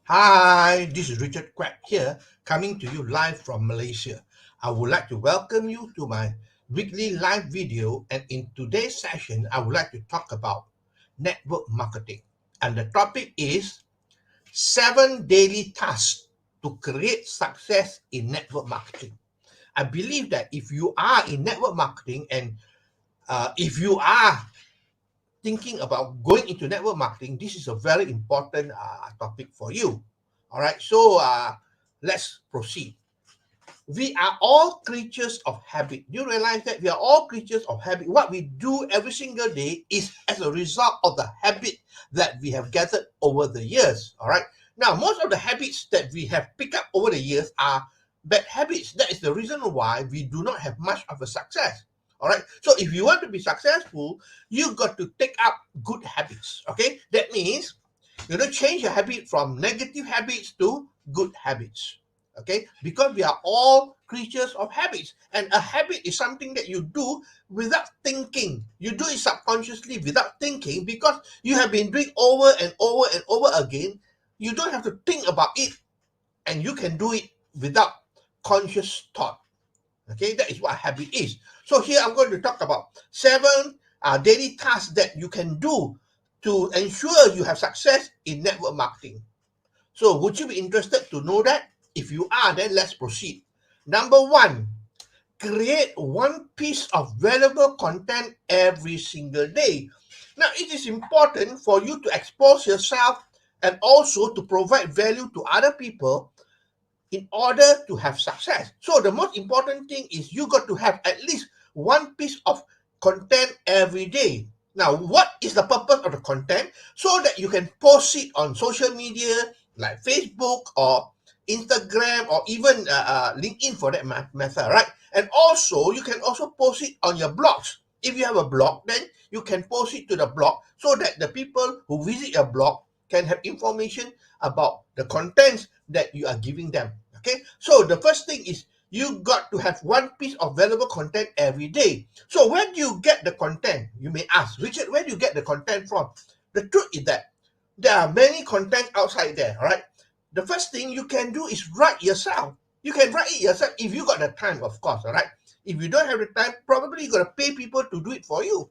Hi, this is Richard Quack here, coming to you live from Malaysia. I would like to welcome you to my weekly live video, and in today's session, I would like to talk about network marketing. And the topic is 7 daily tasks to create success in network marketing. I believe that if you are in network marketing and if you are thinking about going into network marketing, this is a very important topic for you. All right, so let's proceed. We are all creatures of habit. Do you realize that we are all creatures of habit? What we do every single day is as a result of the habit that we have gathered over the years. All right. Now, most of the habits that we have picked up over the years are bad habits. That is the reason why we do not have much of a success. All right. So, if you want to be successful, you got to take up good habits. Okay. That means change your habit from negative habits to good habits. Okay, because we are all creatures of habits, and a habit is something that you do without thinking. You do it subconsciously without thinking because you have been doing over and over and over again. You don't have to think about it, and you can do it without conscious thought. Okay, that is what a habit is. So here I'm going to talk about 7 daily tasks that you can do to ensure you have success in network marketing. So would you be interested to know that? If you are, then let's proceed. Number one, create one piece of valuable content every single day. Now, it is important for you to expose yourself and also to provide value to other people in order to have success. So the most important thing is you got to have at least one piece of content every day. Now, what is the purpose of the content? So that you can post it on social media like Facebook or Instagram or even LinkedIn for that matter, right? And also, you can also post it on your blogs. If you have a blog, then you can post it to the blog so that the people who visit your blog can have information about the contents that you are giving them. Okay, so the first thing is you got to have one piece of valuable content every day. So where do you get the content? You may ask, Richard, where do you get the content from? The truth is that there are many content outside there, all right? The first thing you can do is write yourself. You can write it yourself if you got the time, of course, all right? If you don't have the time, probably you got to pay people to do it for you.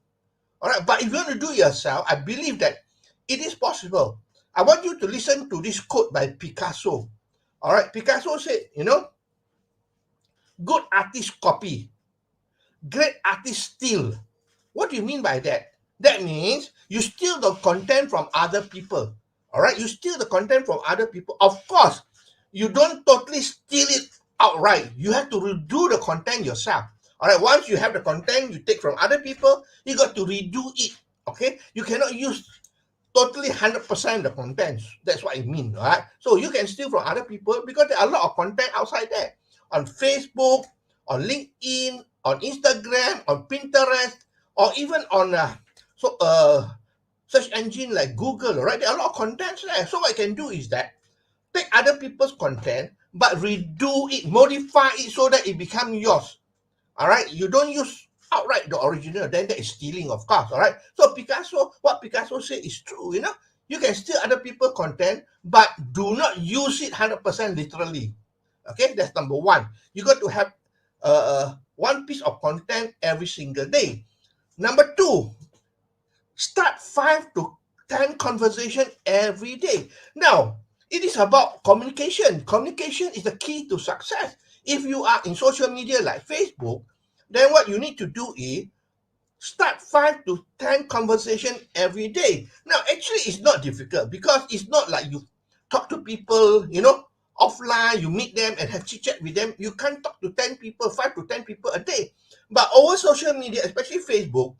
All right, but if you want to do it yourself, I believe that it is possible. I want you to listen to this quote by Picasso. All right, Picasso said, good artists copy, great artists steal. What do you mean by that? That means you steal the content from other people. All right, you steal the content from other people. Of course, you don't totally steal it outright. You have to redo the content yourself. All right, once you have the content you take from other people, you got to redo it. Okay, you cannot use totally 100% the contents. That's what I mean, right? So you can steal from other people because there are a lot of content outside there on Facebook, on LinkedIn, on Instagram, on Pinterest, or even on search engine like Google, right? There are a lot of contents there. So what I can do is that take other people's content, but redo it, modify it so that it becomes yours. All right, you don't use outright the original, then that is stealing, of course. All right, so what Picasso said is true. You can steal other people's content, but do not use it 100% literally. Okay, that's number one. You got to have one piece of content every single day. Number two, start 5 to 10 conversation every day. Now, it is about communication. Communication is the key to success. If you are in social media like Facebook, then what you need to do is start 5 to 10 conversation every day. Now, actually, it's not difficult because it's not like you talk to people, offline, you meet them and have chit chat with them. You can't talk to 10 people, 5 to 10 people a day. But over social media, especially Facebook,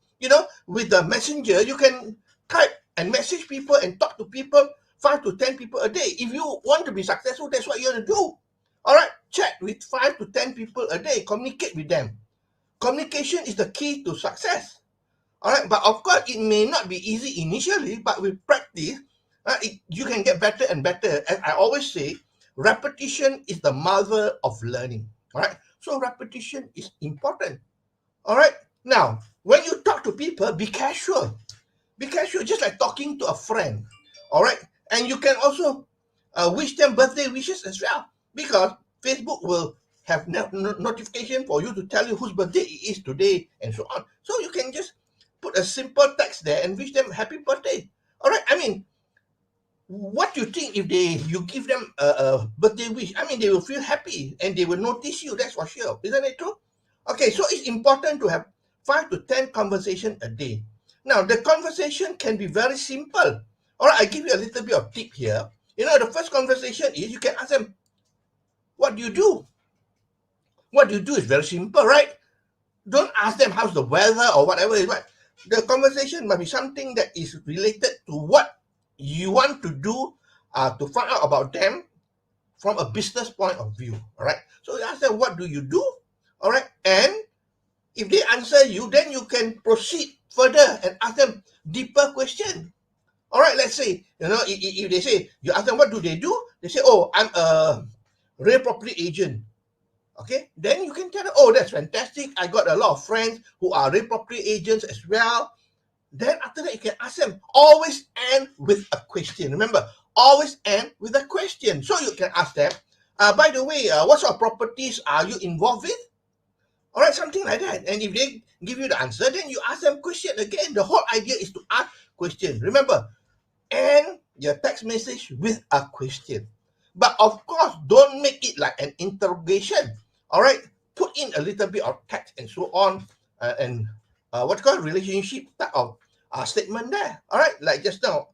with the messenger, you can type and message people and talk to people, 5 to 10 people a day. If you want to be successful, that's what you want to do. All right, chat with 5 to 10 people a day, communicate with them. Communication is the key to success. All right, but of course, it may not be easy initially, but with practice, you can get better and better. As I always say, repetition is the mother of learning. All right, so repetition is important. All right, now when you talk to people, be casual. Be casual, just like talking to a friend. All right, and you can also wish them birthday wishes as well, because Facebook will have notification for you to tell you whose birthday it is today and so on. So you can just put a simple text there and wish them happy birthday. All right. I mean, what do you think if you give them a birthday wish? I mean, they will feel happy and they will notice you. That's for sure. Isn't it true? Okay, so it's important to have 5 to 10 conversation a day. Now, the conversation can be very simple. All right, I give you a little bit of tip here. You know, the first conversation is you can ask them, what do you do? What do you do is very simple, right? Don't ask them how's the weather or whatever it is. The conversation must be something that is related to what you want to do to find out about them from a business point of view. All right. So you ask them, what do you do? All right. And if they answer you, then you can proceed further and ask them deeper question. All right. Let's say, you know, if they say, you ask them, what do? They say, oh, I'm a real property agent. Okay, then you can tell them, oh, that's fantastic. I got a lot of friends who are real property agents as well. Then after that, you can ask them, always end with a question. Remember, always end with a question. So you can ask them, by the way, what sort of properties are you involved with? All right, something like that. And if they give you the answer, then you ask them question again. The whole idea is to ask questions. Remember, end your text message with a question. But of course, don't make it like an interrogation. All right, put in a little bit of text and so on, and what's called relationship type of statement there. All right, like just now,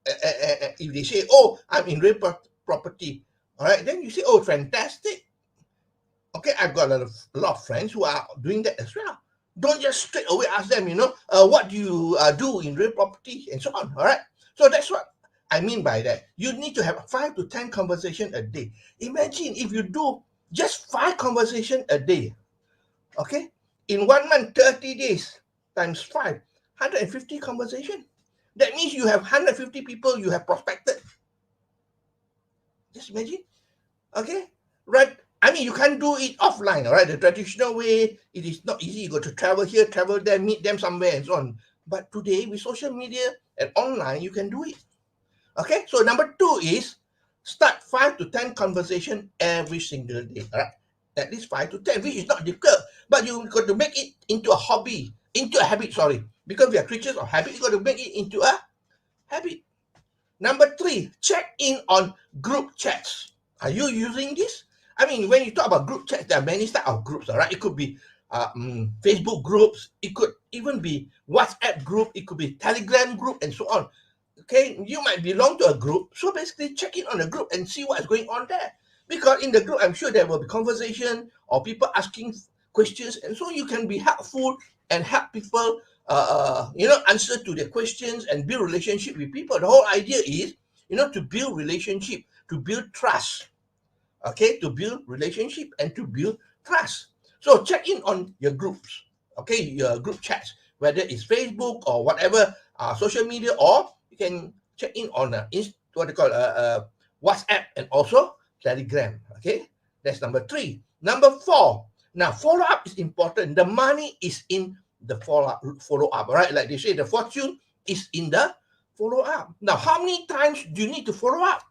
if they say, "Oh, I'm in real property," all right, then you say, "Oh, fantastic." Okay, I've got a lot of friends who are doing that as well. Don't just straight away ask them, you know, what do you do in real property and so on. All right, so that's what I mean by that. You need to have 5 to 10 conversation a day. Imagine if you do just 5 conversation a day. Okay, in 1 month, 30 days times 5, 150 conversation. That means you have 150 people you have prospected. Just imagine. Okay, right? I mean, you can't do it offline, all right? The traditional way, it is not easy. You got to travel here, travel there, meet them somewhere, and so on. But today, with social media and online, you can do it. Okay, so number 2 is start 5 to 10 conversation every single day. All right, at least 5 to 10, which is not difficult, but you got to make it into a hobby, into a habit. Sorry, because we are creatures of habit, you got to make it into a habit. Number 3, check in on group chats. Are you using this? I mean, when you talk about group chats, there are many types of groups, all right? It could be Facebook groups, it could even be WhatsApp group, it could be Telegram group, and so on. Okay, you might belong to a group, so basically check in on the group and see what's going on there. Because in the group, I'm sure there will be conversation or people asking questions, and so you can be helpful and help people, answer to their questions and build relationship with people. The whole idea is, to build relationship, to build trust. Okay, to build relationship and to build trust. So check in on your groups. Okay, your group chats, whether it's Facebook or whatever social media, or you can check in on what they call WhatsApp and also Telegram. Okay, that's number 3. Number 4. Now, follow up is important. The money is in the follow up. Right, like they say, the fortune is in the follow up. Now, how many times do you need to follow up?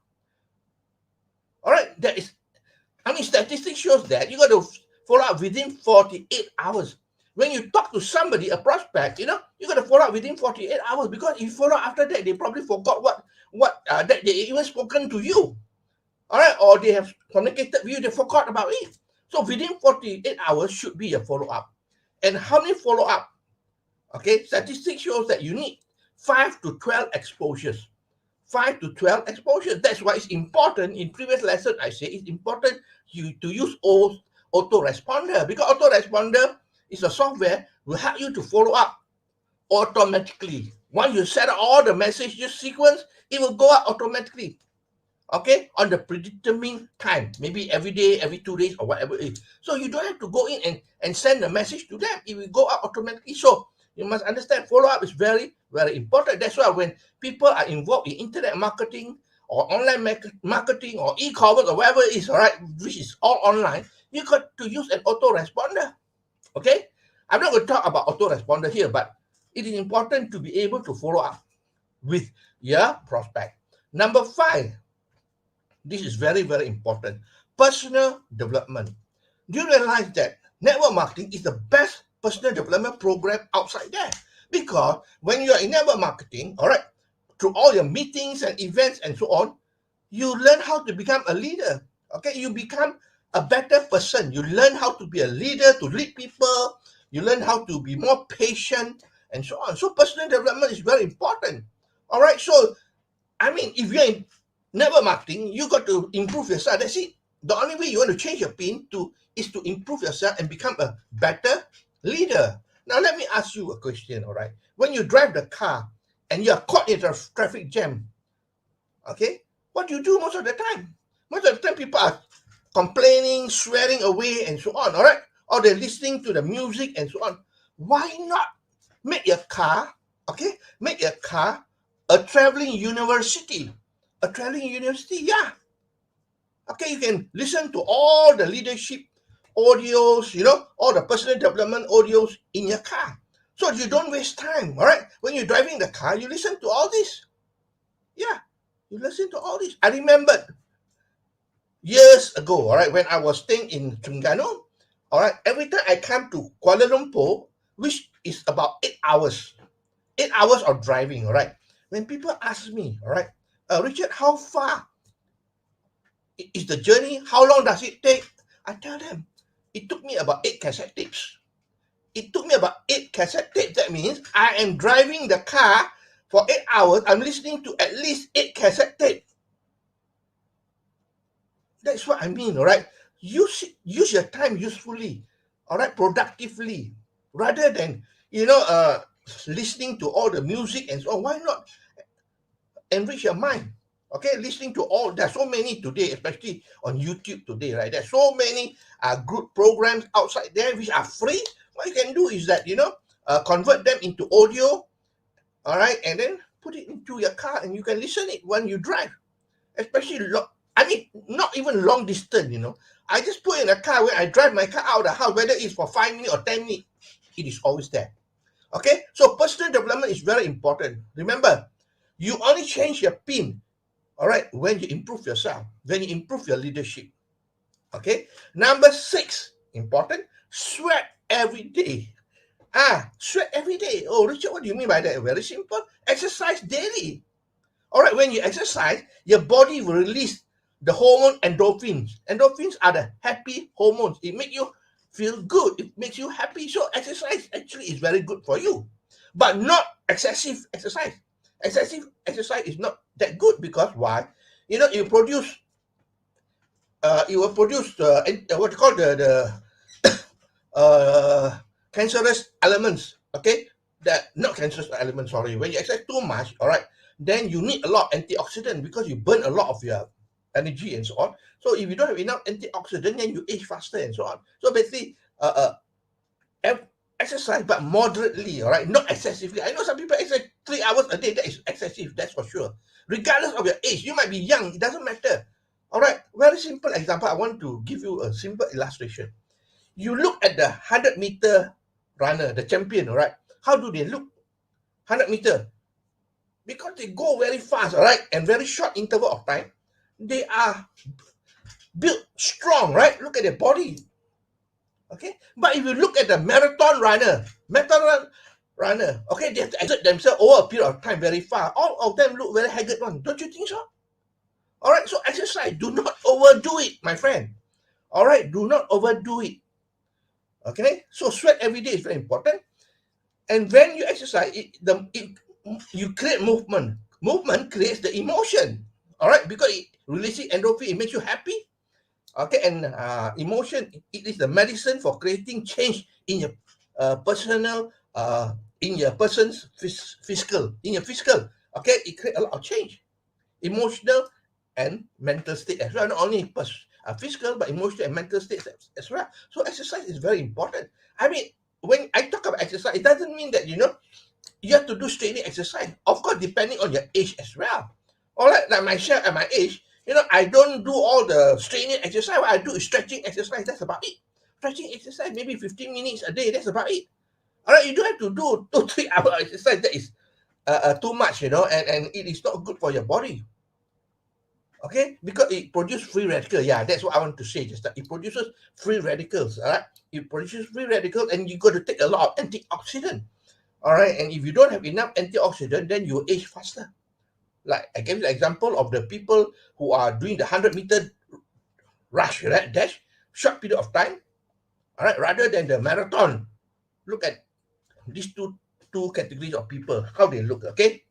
All right, statistics shows that you got to follow up within 48 hours. When you talk to somebody, a prospect, you got to follow up within 48 hours, because if you follow up after that, they probably forgot what that they even spoken to you. All right, or they have communicated with you, they forgot about it. So within 48 hours should be a follow up. And how many follow up? Okay, statistics shows that you need 5 to 12 exposures. 5 to 12 exposures. That's why it's important. In previous lesson, I say it's important to use autoresponder, because autoresponder is a software will help you to follow up automatically. Once you set up all the messages sequence, it will go up automatically. Okay, on the predetermined time, maybe every day, every 2 days, or whatever it is. So you don't have to go in and send a message to them. It will go up automatically. So you must understand, follow-up is very, very important. That's why when people are involved in internet marketing or online marketing or e-commerce or whatever it is, all right, which is all online, you got to use an autoresponder. Okay, I'm not going to talk about autoresponder here, but it is important to be able to follow up with your prospect. Number 5, This is very, very important. Personal development. Do you realize that network marketing is the best personal development program outside there? Because when you are in network marketing, all right, through all your meetings and events and so on, you learn how to become a leader. Okay, you become a better person. You learn how to be a leader, to lead people. You learn how to be more patient and so on. So personal development is very important. All right, so I mean, if you're in network marketing, you got to improve yourself. That's it. The only way you want to change your pin is to improve yourself and become a better leader. Now, let me ask you a question, all right? When you drive the car and you're caught in a traffic jam, okay, what do you do most of the time? Most of the time, people are complaining, swearing away, and so on, all right? Or they're listening to the music and so on. Why not make your car, okay, make your car a traveling university? A traveling university, yeah. Okay, you can listen to all the leadership audios, all the personal development audios in your car. So you don't waste time, all right? When you're driving the car, you listen to all this. Yeah, you listen to all this. I remembered years ago, all right, when I was staying in Terengganu, all right, every time I come to Kuala Lumpur, which is about 8 hours, 8 hours of driving, all right, when people ask me, all right, Richard, how far is the journey? How long does it take? I tell them, it took me about 8 cassette tapes. It took me about 8 cassette tapes. That means I am driving the car for 8 hours. I'm listening to at least 8 cassette tapes. That's what I mean, all right? Use your time usefully, all right, productively, rather than, listening to all the music and so on. Why not enrich your mind? Okay, listening to there's so many today, especially on YouTube today, right? There's so many good programs outside there which are free. What you can do is that, convert them into audio, all right, and then put it into your car and you can listen it when you drive, especially not even long distance, I just put in a car when I drive my car out of the house, whether it's for 5 minutes or 10 minutes, it is always there. Okay, so personal development is very important. Remember, you only change your pin, all right, when you improve yourself, when you improve your leadership. Okay, number 6, important, sweat every day. Sweat every day. Oh, Richard, what do you mean by that? Very simple. Exercise daily. All right, when you exercise, your body will release the hormone endorphins. Endorphins are the happy hormones. It makes you feel good. It makes you happy. So exercise actually is very good for you, but not excessive exercise. Excessive exercise is not that good because why? It will produce what you call the cancerous elements. Okay, that not cancerous elements. Sorry, when you exercise too much, all right, then you need a lot of antioxidant because you burn a lot of your energy and so on. So if you don't have enough antioxidant, then you age faster and so on. So basically, exercise but moderately, all right, not excessively. I know some people exercise 3 hours a day. That is excessive, that's for sure. Regardless of your age, you might be young, it doesn't matter. All right, very simple example. I want to give you a simple illustration. You look at the 100-meter runner, the champion, all right? How do they look? 100 meter. Because they go very fast, all right? And very short interval of time. They are built strong, right? Look at their body. Okay? But if you look at the marathon runner, okay, they have to exert themselves over a period of time very far. All of them look very haggard one. Don't you think so? All right, so exercise. Do not overdo it, my friend. All right, do not overdo it. Okay, so sweat every day is very important. And when you exercise, you create movement. Movement creates the emotion. All right, because it releases endorphin, it makes you happy. Okay, and emotion, it is the medicine for creating change in your personal, in your person's physical. Okay, it creates a lot of change, emotional and mental state as well. Not only physical, but emotional and mental states as well. So exercise is very important. I mean, when I talk about exercise, it doesn't mean that you have to do straight exercise. Of course, depending on your age as well. All right, like myself at my age, I don't do all the straining exercise. What I do is stretching exercise. That's about it. Stretching exercise, maybe 15 minutes a day. That's about it. All right, you don't have to do 2-3 hour exercise. That is too much, and it is not good for your body. Okay, because it produces free radicals. Yeah, that's what I want to say. Just that it produces free radicals. All right, it produces free radicals, and you got to take a lot of antioxidant. All right, and if you don't have enough antioxidant, then you age faster. Like I gave you the example of the people who are doing the 100-meter rush, right? Dash, short period of time. All right, rather than the marathon. Look at these two categories of people, how they look. Okay.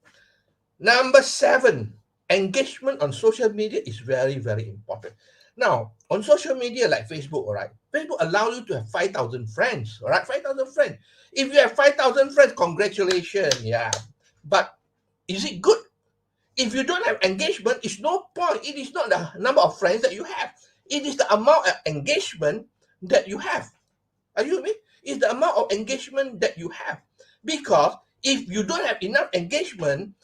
Number 7, engagement on social media is very, very important. Now, on social media like Facebook, all right, Facebook allow you to have 5,000 friends, all right, 5,000 friends. If you have 5,000 friends, congratulations, yeah. But is it good? If you don't have engagement, it's no point. It is not the number of friends that you have. It is the amount of engagement that you have. Are you with me? It's the amount of engagement that you have. Because if you don't have enough engagement,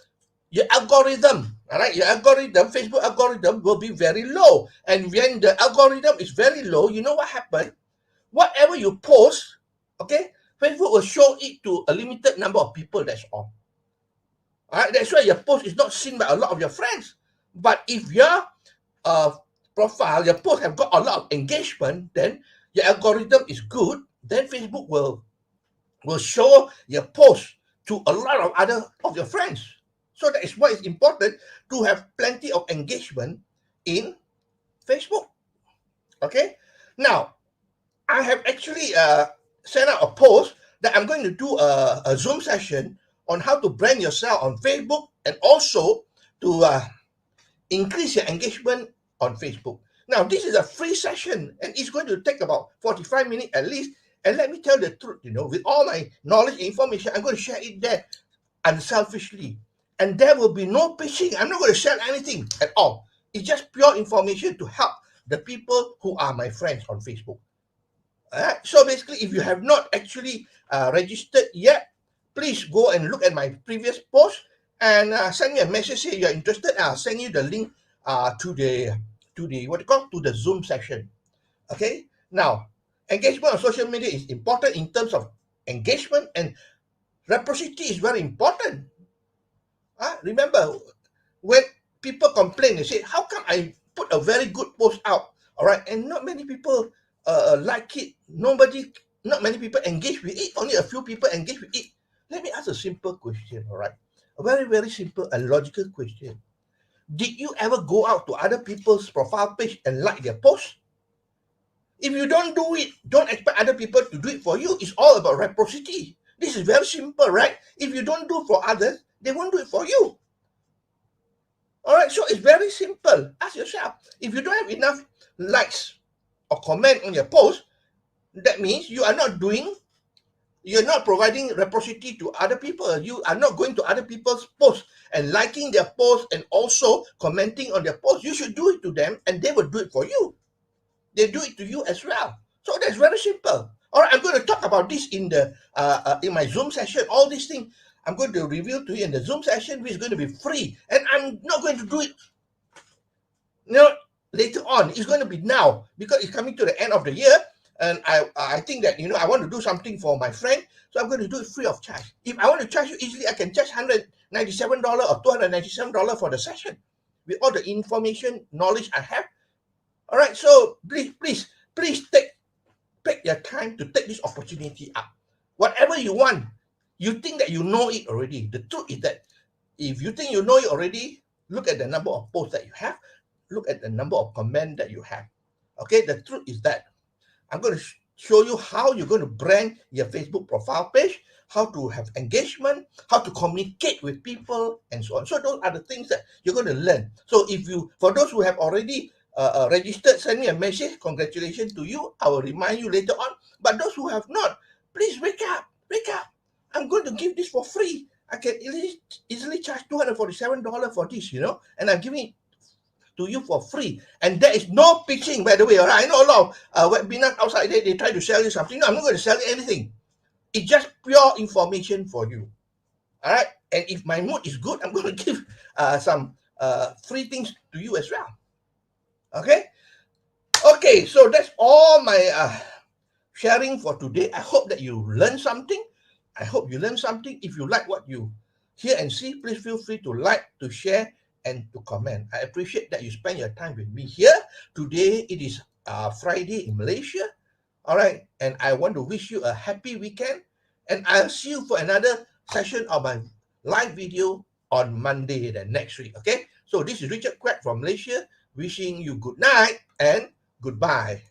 your algorithm, all right, your algorithm, Facebook algorithm will be very low. And when the algorithm is very low, you know what happened? Whatever you post, okay, Facebook will show it to a limited number of people, that's all. All right, that's why your post is not seen by a lot of your friends. But if your uh, profile, your post have got a lot of engagement, then your algorithm is good, then Facebook will show your post to a lot of other of your friends. So that is why it's important to have plenty of engagement in Facebook. Okay. Now, I have actually sent out a post that I'm going to do a Zoom session on how to brand yourself on Facebook and also to increase your engagement on Facebook. Now, this is a free session and it's going to take about 45 minutes at least. And let me tell the truth, with all my knowledge and information, I'm going to share it there unselfishly. And there will be no pitching. I'm not going to sell anything at all. It's just pure information to help the people who are my friends on Facebook. All right? So basically, if you have not actually registered yet, please go and look at my previous post and send me a message say you're interested. I'll send you the link to the to the Zoom session. Okay. Now, engagement on social media is important in terms of engagement, and reciprocity is very important. Remember, when people complain, they say, "How come I put a very good post out, all right, and not many people like it? Not many people engage with it. Only a few people engage with it." Let me ask a simple question, all right? A very, very simple and logical question. Did you ever go out to other people's profile page and like their post? If you don't do it, don't expect other people to do it for you. It's all about reciprocity. This is very simple, right? If you don't do for others, they won't do it for you. All right, so it's very simple. Ask yourself, if you don't have enough likes or comment on your post, that means you're not providing reciprocity to other people. You are not going to other people's posts and liking their posts and also commenting on their posts. You should do it to them and they will do it for you. They do it to you as well. So that's very simple. All right, I'm going to talk about this in my Zoom session. All these things I'm going to reveal to you in the Zoom session, which is going to be free. And I'm not going to do it later on. It's going to be now because it's coming to the end of the year. And I think that, I want to do something for my friend. So I'm going to do it free of charge. If I want to charge you easily, I can charge $197 or $297 for the session with all the information, knowledge I have. All right, so please take your time to take this opportunity up. Whatever you want, you think that you know it already. The truth is that if you think you know it already, look at the number of posts that you have, look at the number of comments that you have. Okay, the truth is that I'm going to show you how you're going to brand your Facebook profile page, how to have engagement, how to communicate with people, and so on. So those are the things that you're going to learn. So for those who have already registered, send me a message. Congratulations to you. I will remind you later on. But those who have not, please wake up. I'm going to give this for free. I can easily charge $247 for this, and I'm giving it to you for free. And there is no pitching, by the way. All right? I know a lot of webinars outside there, they try to sell you something. No, I'm not going to sell you anything. It's just pure information for you. All right? And if my mood is good, I'm going to give some free things to you as well. Okay, so that's all my sharing for today. I hope that you learned something. If you like what you hear and see, please feel free to like, to share, and to comment. I appreciate that you spend your time with me here. Today it is Friday in Malaysia. All right, and I want to wish you a happy weekend, and I'll see you for another session of my live video on Monday the next week. Okay, so this is Richard Quack from Malaysia, wishing you good night and goodbye.